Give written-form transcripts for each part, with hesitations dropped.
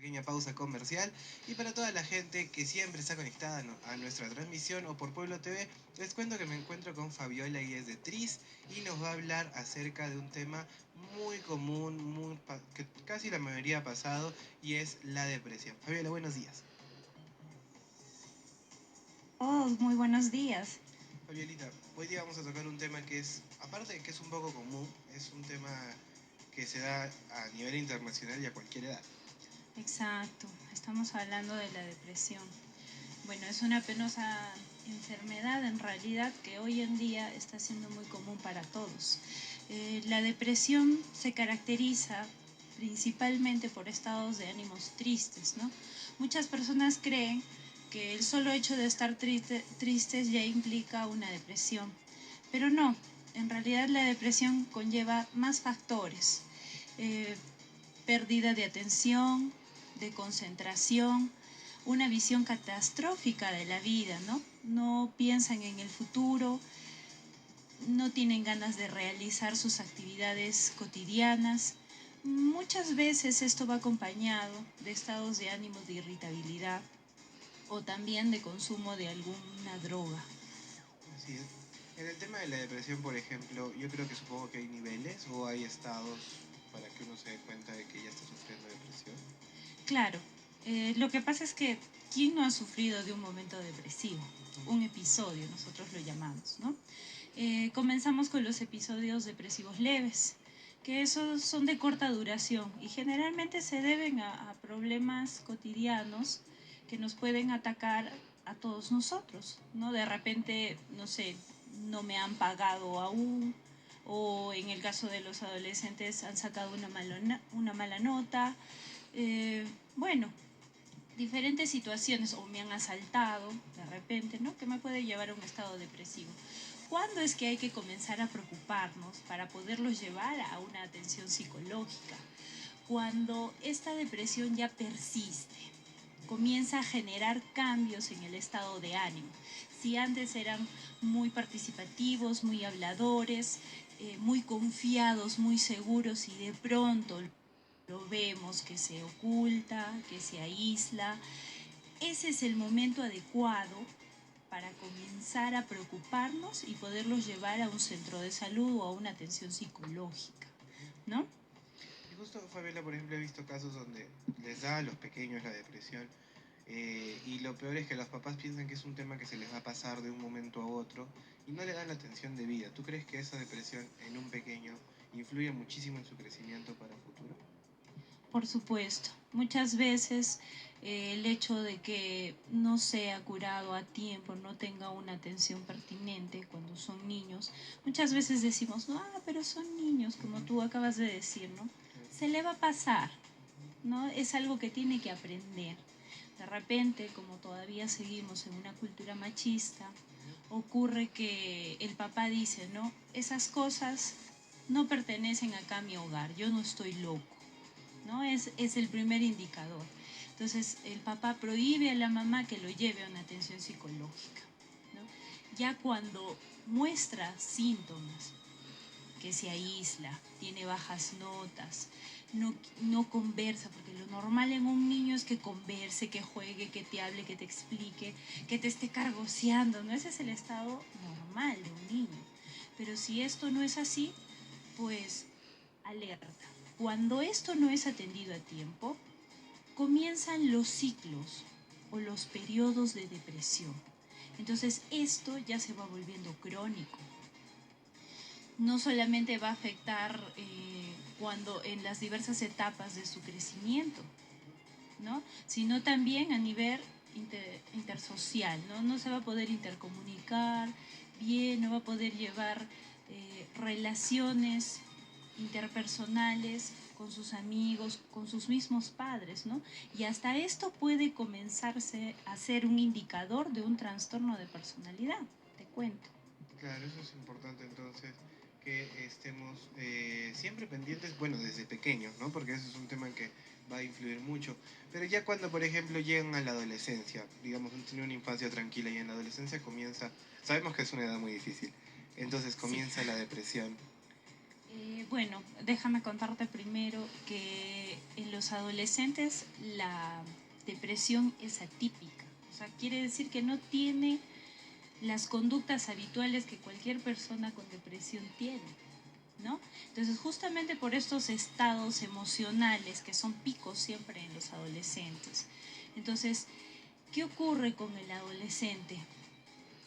pequeña pausa comercial. Y para toda la gente que siempre está conectada a nuestra transmisión o por Pueblo TV, les cuento que me encuentro con Fabiola y es de Tris y nos va a hablar acerca de un tema muy común, que casi la mayoría ha pasado, y es la depresión. Fabiola, buenos días. Oh, muy buenos días. Fabiolita, hoy día vamos a tocar un tema que es, aparte de que es un poco común, es un tema que se da a nivel internacional y a cualquier edad. Exacto, estamos hablando de la depresión. Bueno, es una penosa enfermedad en realidad que hoy en día está siendo muy común para todos. La depresión se caracteriza principalmente por estados de ánimos tristes, ¿no? Muchas personas creen que el solo hecho de estar tristes ya implica una depresión, pero no, en realidad la depresión conlleva más factores. Eh, Pérdida de atención, de concentración, una visión catastrófica de la vida, ¿no? No piensan en el futuro, no tienen ganas de realizar sus actividades cotidianas. Muchas veces esto va acompañado de estados de ánimo de irritabilidad o también de consumo de alguna droga. Así es. En el tema de la depresión, por ejemplo, yo creo que supongo que hay niveles o hay estados para que uno se dé cuenta de que ya está sufriendo depresión. Claro, lo que pasa es que ¿quién no ha sufrido de un momento depresivo? Un episodio, nosotros lo llamamos, ¿no? Comenzamos con los episodios depresivos leves, que esos son de corta duración y generalmente se deben a problemas cotidianos que nos pueden atacar a todos nosotros, ¿no? De repente, no sé, no me han pagado aún, o en el caso de los adolescentes han sacado una mala nota, bueno, diferentes situaciones, o me han asaltado de repente, ¿no? Que me puede llevar a un estado depresivo. ¿Cuándo es que hay que comenzar a preocuparnos para poderlos llevar a una atención psicológica? Cuando esta depresión ya persiste, comienza a generar cambios en el estado de ánimo. Si antes eran muy participativos, muy habladores, muy confiados, muy seguros, y de pronto lo vemos que se oculta, que se aísla, ese es el momento adecuado para comenzar a preocuparnos y poderlos llevar a un centro de salud o a una atención psicológica, ¿no? Y justo, Fabiola, por ejemplo, he visto casos donde les da a los pequeños la depresión, y lo peor es que los papás piensan que es un tema que se les va a pasar de un momento a otro y no le dan la atención debida. ¿Tú crees que esa depresión en un pequeño influye muchísimo en su crecimiento para futuro? Por supuesto, muchas veces el hecho de que no sea curado a tiempo, no tenga una atención pertinente cuando son niños, muchas veces decimos, no, pero son niños, como tú acabas de decir, ¿no? Se le va a pasar, ¿no? Es algo que tiene que aprender. De repente, como todavía seguimos en una cultura machista, ocurre que el papá dice, ¿no? Esas cosas no pertenecen acá a mi hogar, yo no estoy loco, ¿no? Es el primer indicador. Entonces, el papá prohíbe a la mamá que lo lleve a una atención psicológica, ¿no? Ya cuando muestra síntomas, que se aísla, tiene bajas notas, no conversa, porque lo normal en un niño es que converse, que juegue, que te hable, que te explique, que te esté cargoseando, ¿no? Ese es el estado normal de un niño. Pero si esto no es así, pues alerta. Cuando esto no es atendido a tiempo, comienzan los ciclos o los periodos de depresión. Entonces esto ya se va volviendo crónico. No solamente va a afectar cuando en las diversas etapas de su crecimiento, ¿no? Sino también a nivel intersocial, ¿no? No se va a poder intercomunicar bien, no va a poder llevar relaciones interpersonales con sus amigos, con sus mismos padres, ¿no? Y hasta esto puede comenzarse a ser un indicador de un trastorno de personalidad, te cuento. Claro, eso es importante entonces, que estemos siempre pendientes, bueno, desde pequeños, ¿no? Porque eso es un tema que va a influir mucho. Pero ya cuando, por ejemplo, llegan a la adolescencia, digamos, han tenido una infancia tranquila y en la adolescencia comienza, sabemos que es una edad muy difícil, entonces Sí. comienza la depresión. Bueno, déjame contarte primero que en los adolescentes la depresión es atípica. O sea, quiere decir que no tiene las conductas habituales que cualquier persona con depresión tiene, ¿no? Entonces, justamente por estos estados emocionales que son picos siempre en los adolescentes. Entonces, ¿qué ocurre con el adolescente?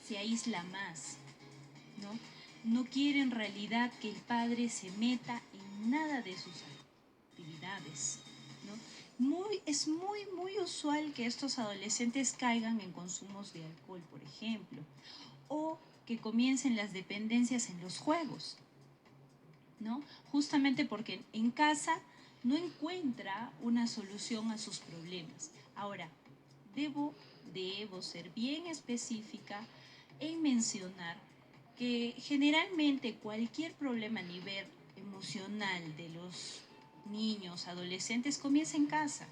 Se aísla más, ¿no? No quiere en realidad que el padre se meta en nada de sus actividades, ¿no? Es muy usual que estos adolescentes caigan en consumos de alcohol, por ejemplo, o que comiencen las dependencias en los juegos, ¿no? Justamente porque en casa no encuentra una solución a sus problemas. Ahora, debo ser bien específica en mencionar que generalmente cualquier problema a nivel emocional de los niños, adolescentes, comienza en casa.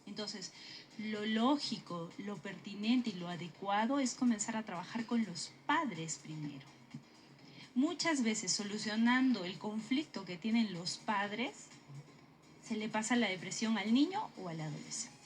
Entonces, lo lógico, lo pertinente y lo adecuado es comenzar a trabajar con los padres primero. Muchas veces solucionando el conflicto que tienen los padres, se le pasa la depresión al niño o al adolescente.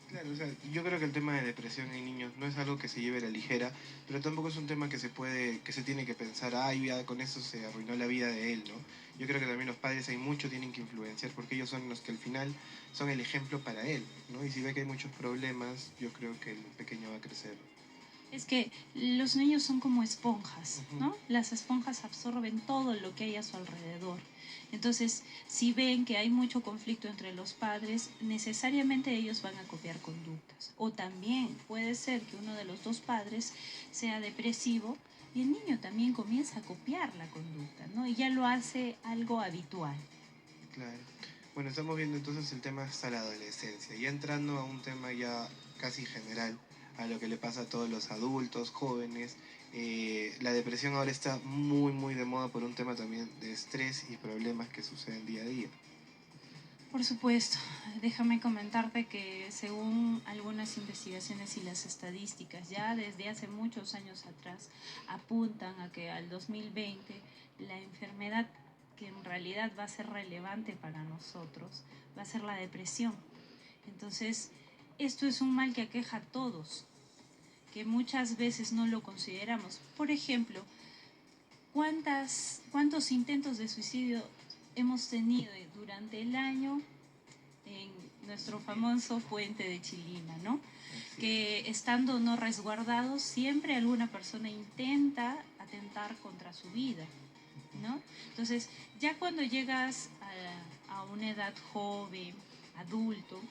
Claro, o sea, yo creo que el tema de depresión en niños no es algo que se lleve a la ligera, pero tampoco es un tema que se tiene que pensar, ay, ya con eso se arruinó la vida de él, ¿no? Yo creo que también los padres hay mucho tienen que influenciar porque ellos son los que al final son el ejemplo para él, ¿no? Y si ve que hay muchos problemas, yo creo que el pequeño va a crecer. Es que los niños son como esponjas, Ujú. ¿no? Las esponjas absorben todo lo que hay a su alrededor. Entonces, si ven que hay mucho conflicto entre los padres, necesariamente ellos van a copiar conductas. O también puede ser que uno de los dos padres sea depresivo y el niño también comienza a copiar la conducta, ¿no? Y ya lo hace algo habitual. Claro. Bueno, estamos viendo entonces el tema hasta la adolescencia, y entrando a un tema ya casi general, a lo que le pasa a todos los adultos, jóvenes. La depresión ahora está muy de moda por un tema también de estrés y problemas que suceden día a día. Por supuesto, déjame comentarte que según algunas investigaciones y las estadísticas, ya desde hace muchos años atrás apuntan a que al 2020 la enfermedad que en realidad va a ser relevante para nosotros va a ser la depresión. Entonces, esto es un mal que aqueja a todos, que muchas veces no lo consideramos. Por ejemplo, ¿cuántos intentos de suicidio hemos tenido durante el año en nuestro famoso puente de Chilima, ¿no? Así es. Que estando no resguardados, siempre alguna persona intenta atentar contra su vida, ¿no? Entonces, ya cuando llegas a una edad joven, adulto,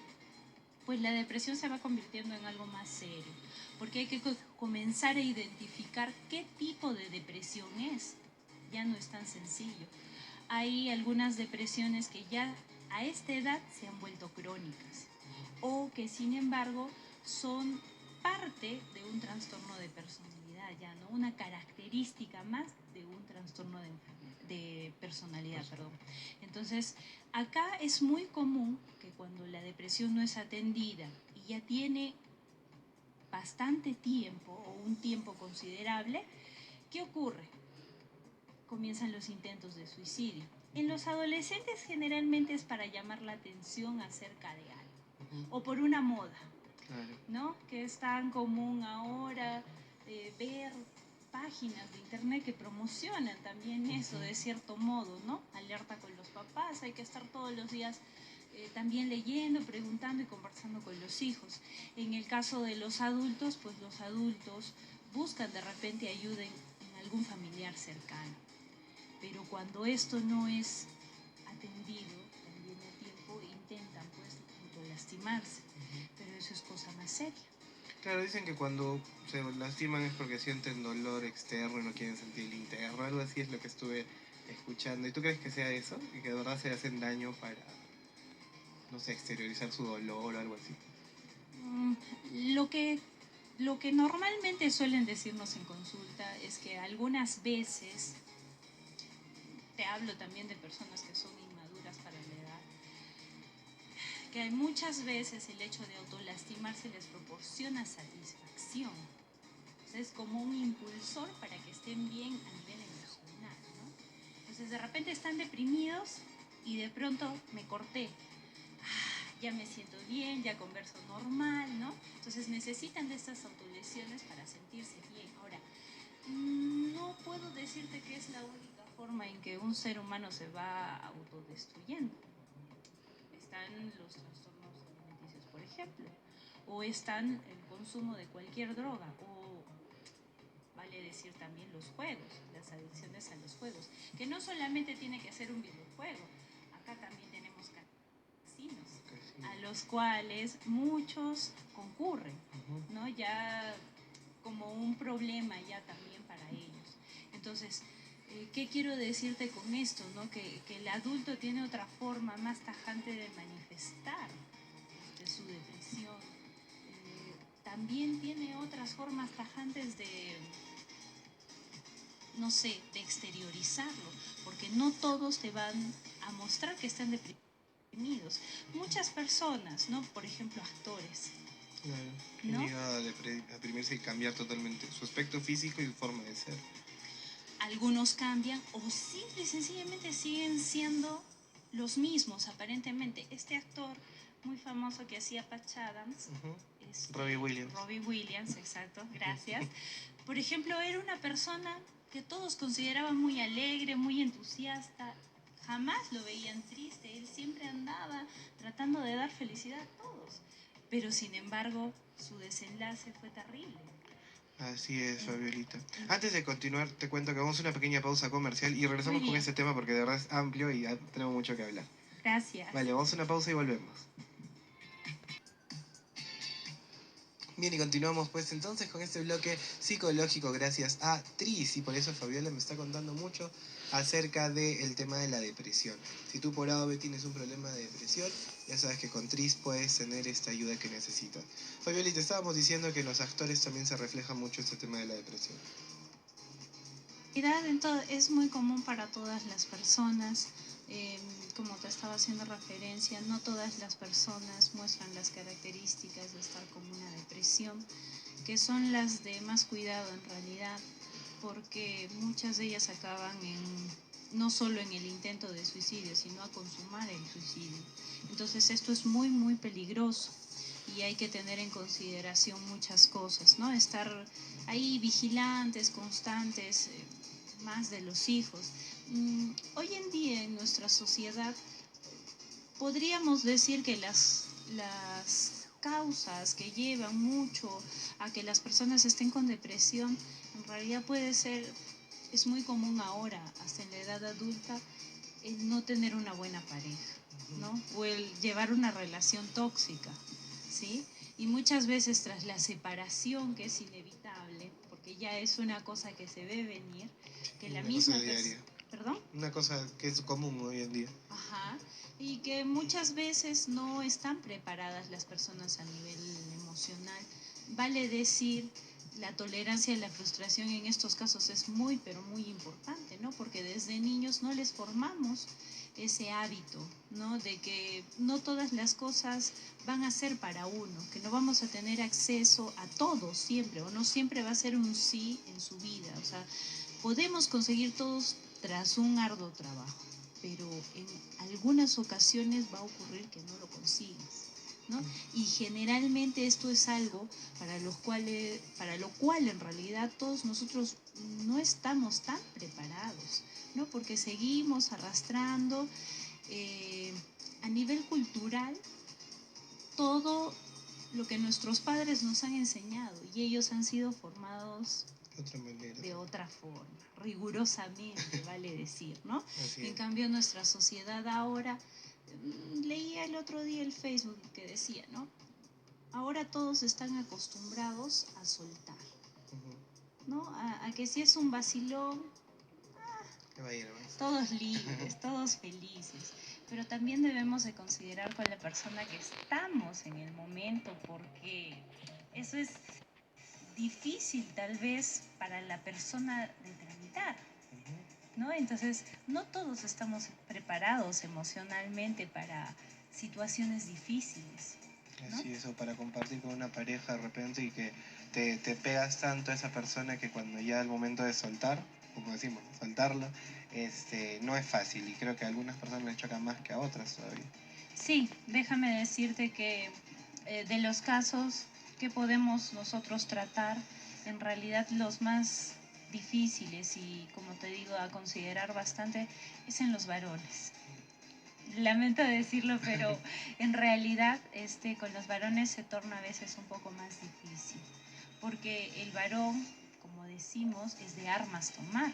pues la depresión se va convirtiendo en algo más serio, porque hay que comenzar a identificar qué tipo de depresión es. Ya no es tan sencillo. Hay algunas depresiones que ya a esta edad se han vuelto crónicas o que sin embargo son parte de un trastorno de personalidad, ya no una característica más de un trastorno de personalidad, perdón. Entonces, acá es muy común que cuando la depresión no es atendida y ya tiene bastante tiempo o un tiempo considerable, ¿qué ocurre? Comienzan los intentos de suicidio. En los adolescentes generalmente es para llamar la atención acerca de algo o por una moda, Claro. ¿no? Que es tan común ahora ver páginas de internet que promocionan también eso de cierto modo, ¿no? Alerta con los papás, hay que estar todos los días también leyendo, preguntando y conversando con los hijos. En el caso de los adultos, pues los adultos buscan de repente ayuda en algún familiar cercano. Pero cuando esto no es atendido también a tiempo, intentan pues autolastimarse. Pero eso es cosa más seria. Claro, dicen que cuando se lastiman es porque sienten dolor externo y no quieren sentir el interno, algo así es lo que estuve escuchando. ¿Y tú crees que sea eso? ¿Y que de verdad se hacen daño para, no sé, exteriorizar su dolor o algo así? Mm, Lo que, lo que normalmente suelen decirnos en consulta es que algunas veces, te hablo también de personas que son inmaduras para la edad, que hay muchas veces el hecho de autolastimarse les proporciona satisfacción. O sea, es como un impulsor para que estén bien a nivel emocional, ¿no? Entonces de repente están deprimidos y de pronto me corté. Ya me siento bien, ya converso normal, ¿no? Entonces necesitan de estas autolesiones para sentirse bien. Ahora, no puedo decirte que es la única forma en que un ser humano se va autodestruyendo. Están los trastornos alimenticios, por ejemplo, o están el consumo de cualquier droga, o vale decir también los juegos, las adicciones a los juegos, que no solamente tiene que ser un videojuego, acá también tenemos casinos, a los cuales muchos concurren, ¿no? Ya como un problema ya también para ellos. Entonces, ¿qué quiero decirte con esto? ¿No? Que el adulto tiene otra forma más tajante de manifestar su depresión. También tiene otras formas tajantes de, no sé, de exteriorizarlo, porque no todos te van a mostrar que están deprimidos. Muchas personas, ¿no? Por ejemplo, actores. Claro, ¿No? llega a deprimirse y cambiar totalmente su aspecto físico y su forma de ser. Algunos cambian o simple y sencillamente siguen siendo los mismos, aparentemente. Este actor muy famoso que hacía Patch Adams, Robbie Williams. Robbie Williams, exacto, gracias. Por ejemplo, era una persona que todos consideraban muy alegre, muy entusiasta. Jamás lo veían triste, él siempre andaba tratando de dar felicidad a todos. Pero sin embargo, su desenlace fue terrible. Así es, Fabiolita. Antes de continuar, te cuento que vamos a una pequeña pausa comercial y regresamos con este tema porque de verdad es amplio y tenemos mucho que hablar. Gracias. Vale, vamos a una pausa y volvemos. Bien, y continuamos pues entonces con este bloque psicológico gracias a Tris, y por eso Fabiola me está contando mucho acerca del tema de la depresión. Si tú por A o B tienes un problema de depresión, ya sabes que con Tris puedes tener esta ayuda que necesitas. Fabiola, te estábamos diciendo que en los actores también se refleja mucho este tema de la depresión. Es muy común para todas las personas. Como te estaba haciendo referencia, no todas las personas muestran las características de estar con una depresión, que son las de más cuidado en realidad, porque muchas de ellas acaban no solo en el intento de suicidio, sino a consumar el suicidio. Entonces esto es muy, muy peligroso y hay que tener en consideración muchas cosas, ¿no? Estar ahí vigilantes, constantes, más de los hijos. Hoy en día en nuestra sociedad podríamos decir que las causas que llevan mucho a que las personas estén con depresión, en realidad es muy común ahora, hasta en la edad adulta, el no tener una buena pareja, ¿no? O el llevar una relación tóxica, ¿sí? Y muchas veces tras la separación, que es inevitable, porque ya es una cosa que se ve venir, que la misma persona... ¿Perdón? Una cosa que es común hoy en día. Ajá. Y que muchas veces no están preparadas las personas a nivel emocional. Vale decir, la tolerancia a la frustración en estos casos es muy, pero muy importante, ¿no? Porque desde niños no les formamos ese hábito, ¿no? De que no todas las cosas van a ser para uno, que no vamos a tener acceso a todo siempre, o no siempre va a ser un sí en su vida. O sea, podemos conseguir todos tras un arduo trabajo, pero en algunas ocasiones va a ocurrir que no lo consigas, ¿no? Y generalmente esto es algo para lo cual en realidad todos nosotros no estamos tan preparados, ¿no? Porque seguimos arrastrando a nivel cultural todo lo que nuestros padres nos han enseñado y ellos han sido formados de otra forma, rigurosamente, vale decir, ¿no? En cambio, nuestra sociedad ahora, leía el otro día el Facebook que decía, ¿no? Ahora todos están acostumbrados a soltar, ¿no? A que si es un vacilón, todos libres, todos felices. Pero también debemos de considerar con la persona que estamos en el momento, porque eso es difícil tal vez para la persona de tramitar, ¿no? Entonces, no todos estamos preparados emocionalmente para situaciones difíciles, ¿no? Así es, o para compartir con una pareja de repente y que te pegas tanto a esa persona que cuando ya el momento de soltar, como decimos, ¿no? Soltarlo, no es fácil y creo que a algunas personas les choca más que a otras todavía. Sí, déjame decirte que de los casos que podemos nosotros tratar, en realidad los más difíciles y, como te digo, a considerar bastante, es en los varones. Lamento decirlo, pero en realidad con los varones se torna a veces un poco más difícil, porque el varón, como decimos, es de armas tomar.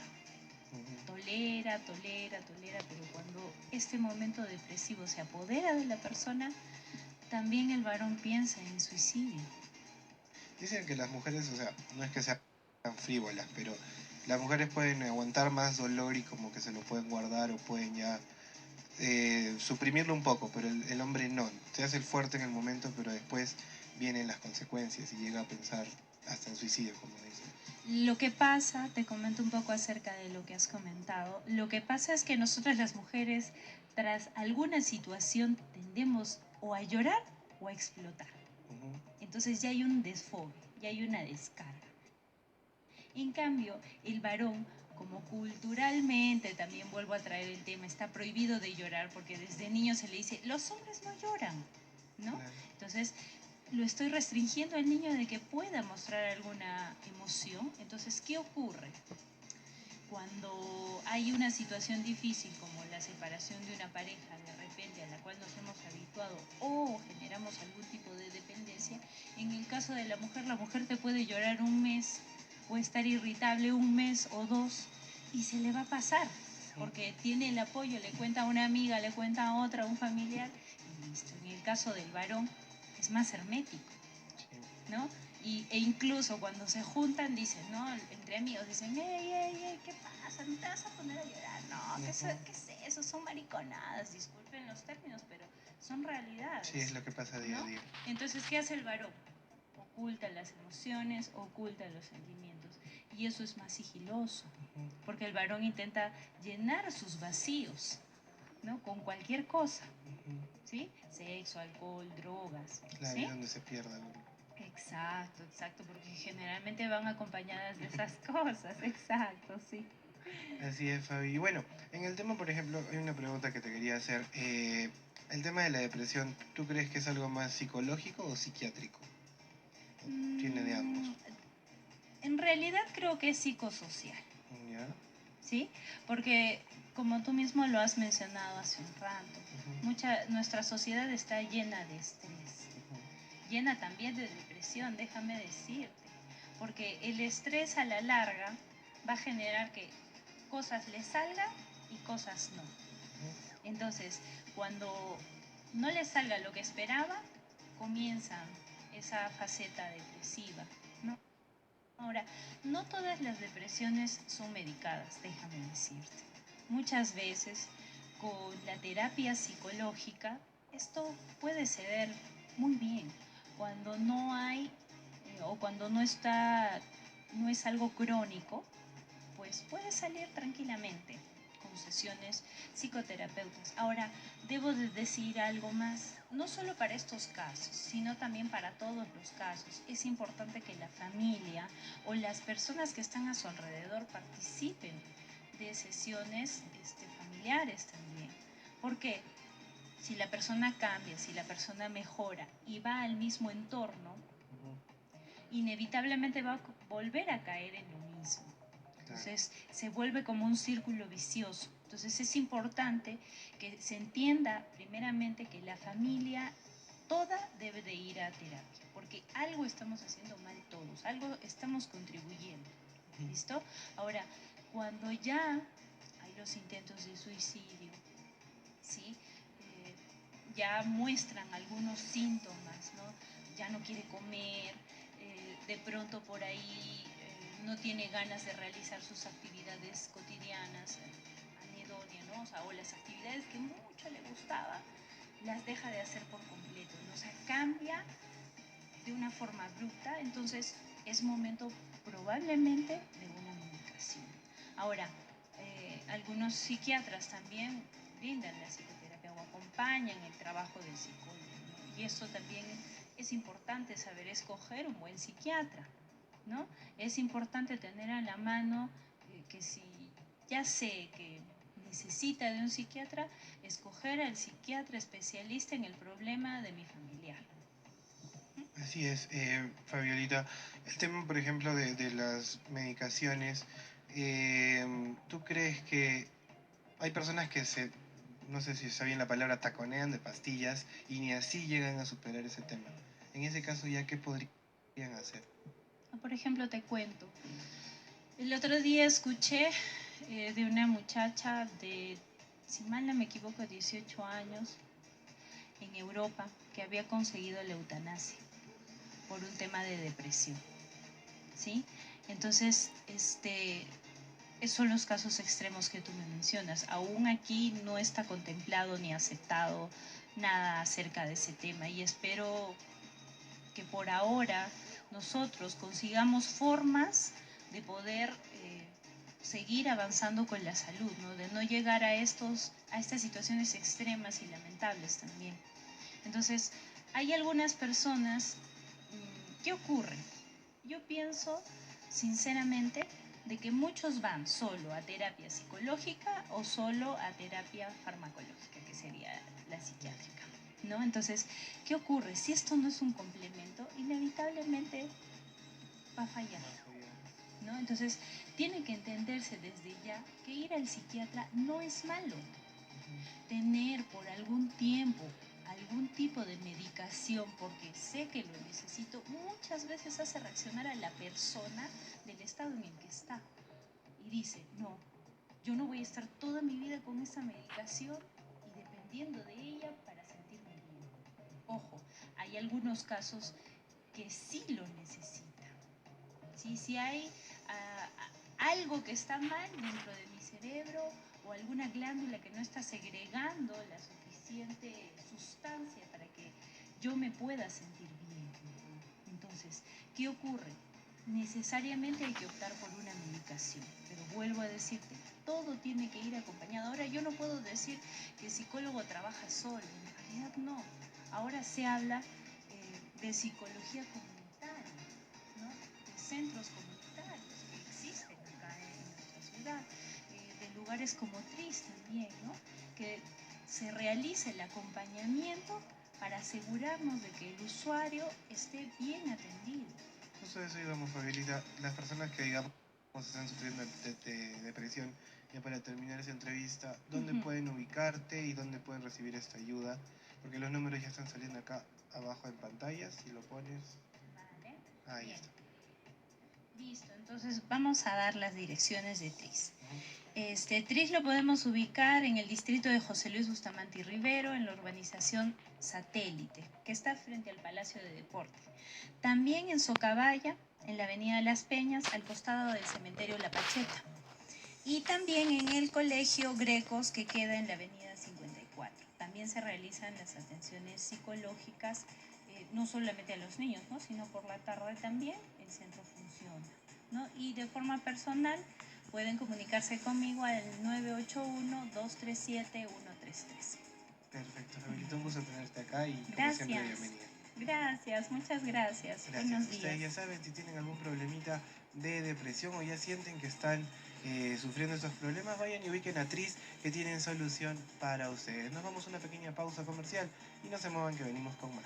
Tolera, tolera, tolera, pero cuando este momento depresivo se apodera de la persona, también el varón piensa en suicidio. Dicen que las mujeres, o sea, no es que sean frívolas, pero las mujeres pueden aguantar más dolor y como que se lo pueden guardar o pueden ya suprimirlo un poco, pero el hombre no. Se hace el fuerte en el momento, pero después vienen las consecuencias y llega a pensar hasta en suicidio, como dicen. Lo que pasa, te comento un poco acerca de lo que has comentado, lo que pasa es que nosotras las mujeres, tras alguna situación, tendemos o a llorar o a explotar. Entonces ya hay un desfogue, ya hay una descarga. En cambio, el varón, como culturalmente, también vuelvo a traer el tema, está prohibido de llorar porque desde niño se le dice, los hombres no lloran, ¿no? Entonces, lo estoy restringiendo al niño de que pueda mostrar alguna emoción. Entonces, ¿qué ocurre? Cuando hay una situación difícil como la separación de una pareja de repente a la cual nos hemos habituado o generamos algún tipo de dependencia, en el caso de la mujer te puede llorar un mes o estar irritable un mes o dos y se le va a pasar porque tiene el apoyo, le cuenta a una amiga, le cuenta a otra, a un familiar y listo. En el caso del varón es más hermético, ¿no? E incluso cuando se juntan dicen, ¿no? Entre amigos dicen, ey, ¿qué pasa? ¿No te vas a poner a llorar? No, ¿qué es eso? Son mariconadas, disculpen los términos, pero son realidades. Sí, es lo que pasa día a día. Entonces, ¿qué hace el varón? Oculta las emociones, oculta los sentimientos. Y eso es más sigiloso, porque el varón intenta llenar sus vacíos, ¿no? Con cualquier cosa, ¿sí? Sexo, alcohol, drogas. Claro, ¿sí? es donde se pierde algo. Exacto, exacto, porque generalmente van acompañadas de esas cosas, exacto, sí. Así es, Fabi. Y bueno, en el tema, por ejemplo, hay una pregunta que te quería hacer. El tema de la depresión, ¿tú crees que es algo más psicológico o psiquiátrico? Tiene de ambos. En realidad creo que es psicosocial. ¿Ya? ¿Sí? Porque como tú mismo lo has mencionado hace un rato, nuestra sociedad está llena de estrés, llena también de depresión, déjame decirte, porque el estrés a la larga va a generar que cosas le salgan y cosas no. Entonces, cuando no le salga lo que esperaba, comienza esa faceta depresiva, ¿no? Ahora, no todas las depresiones son medicadas, déjame decirte. Muchas veces, con la terapia psicológica, esto puede ceder muy bien. Cuando no hay o cuando no es algo crónico, pues puede salir tranquilamente con sesiones psicoterapeutas. Ahora, debo de decir algo más, no solo para estos casos, sino también para todos los casos. Es importante que la familia o las personas que están a su alrededor participen de sesiones familiares también. ¿Por qué? Si la persona cambia, si la persona mejora y va al mismo entorno, inevitablemente va a volver a caer en lo mismo. Entonces se vuelve como un círculo vicioso. Entonces es importante que se entienda primeramente que la familia toda debe de ir a terapia, porque algo estamos haciendo mal todos, algo estamos contribuyendo. ¿Listo? Ahora, cuando ya hay los intentos de suicidio, ¿sí? Ya muestran algunos síntomas, ¿no? Ya no quiere comer, de pronto por ahí no tiene ganas de realizar sus actividades cotidianas, anedonia, ¿no? O las actividades que mucho le gustaba, las deja de hacer por completo, ¿no? O sea, cambia de una forma abrupta, entonces es momento probablemente de una medicación. Ahora, algunos psiquiatras también brindan la psicoterapia o acompañan el trabajo del psicólogo, ¿no? Y eso también es importante saber escoger un buen psiquiatra, ¿no? Es importante tener a la mano que si ya sé que necesita de un psiquiatra, escoger al psiquiatra especialista en el problema de mi familiar. Así es, Fabiolita. El tema, por ejemplo, de las medicaciones, ¿tú crees que hay personas que no sé si está bien la palabra, taconean de pastillas y ni así llegan a superar ese tema? En ese caso, ¿ya qué podrían hacer? Por ejemplo, te cuento. El otro día escuché de una muchacha de, si mal no me equivoco, 18 años en Europa que había conseguido la eutanasia por un tema de depresión, ¿sí? Entonces, esos son los casos extremos que tú me mencionas. Aún aquí no está contemplado ni aceptado nada acerca de ese tema y espero que por ahora nosotros consigamos formas de poder seguir avanzando con la salud, ¿no? De no llegar a estas situaciones extremas y lamentables también. Entonces, hay algunas personas, ¿qué ocurre? Yo pienso, sinceramente, de que muchos van solo a terapia psicológica o solo a terapia farmacológica, que sería la psiquiátrica, ¿no? Entonces, ¿qué ocurre? Si esto no es un complemento, inevitablemente va a fallar, ¿no? Entonces, tiene que entenderse desde ya que ir al psiquiatra no es malo. Tener por algún tiempo algún tipo de medicación porque sé que lo necesito, muchas veces hace reaccionar a la persona del estado en el que está. Y dice, no, yo no voy a estar toda mi vida con esa medicación y dependiendo de ella para sentirme bien. Ojo, hay algunos casos que sí lo necesitan. ¿Sí? Si hay algo que está mal dentro de mi cerebro o alguna glándula que no está segregando la suficiente sustancia para que yo me pueda sentir bien. Entonces, ¿qué ocurre? Necesariamente hay que optar por una medicación, pero vuelvo a decirte, todo tiene que ir acompañado. Ahora yo no puedo decir que el psicólogo trabaja solo, en realidad no. Ahora se habla de psicología comunitaria, ¿no? De centros comunitarios que existen acá en nuestra ciudad, de lugares como TRIS también, ¿no? Que se realice el acompañamiento para asegurarnos de que el usuario esté bien atendido. Justo eso íbamos, Fabiola. Las personas que, digamos, están sufriendo de depresión, ya para terminar esa entrevista, ¿dónde pueden ubicarte y dónde pueden recibir esta ayuda? Porque los números ya están saliendo acá abajo en pantalla, si lo pones. Vale. Ahí Bien. está. Listo, entonces vamos a dar las direcciones de TRIS. TRIS lo podemos ubicar en el distrito de José Luis Bustamante y Rivero, en la urbanización Satélite, que está frente al Palacio de Deporte. También en Socabaya, en la avenida Las Peñas, al costado del cementerio La Pacheta. Y también en el Colegio Grecos, que queda en la avenida 54. También se realizan las atenciones psicológicas, no solamente a los niños, ¿no? Sino por la tarde también el centro funciona, ¿no? Y de forma personal pueden comunicarse conmigo al 981-237-133. Perfecto, Fabiola, un gusto tenerte acá y como Gracias. siempre bienvenida. Gracias, muchas gracias. Buenos días. Ustedes ya saben, si tienen algún problemita de depresión o ya sienten que están sufriendo estos problemas, vayan y ubiquen a TRIS que tienen solución para ustedes. Nos vamos a una pequeña pausa comercial y no se muevan que venimos con más.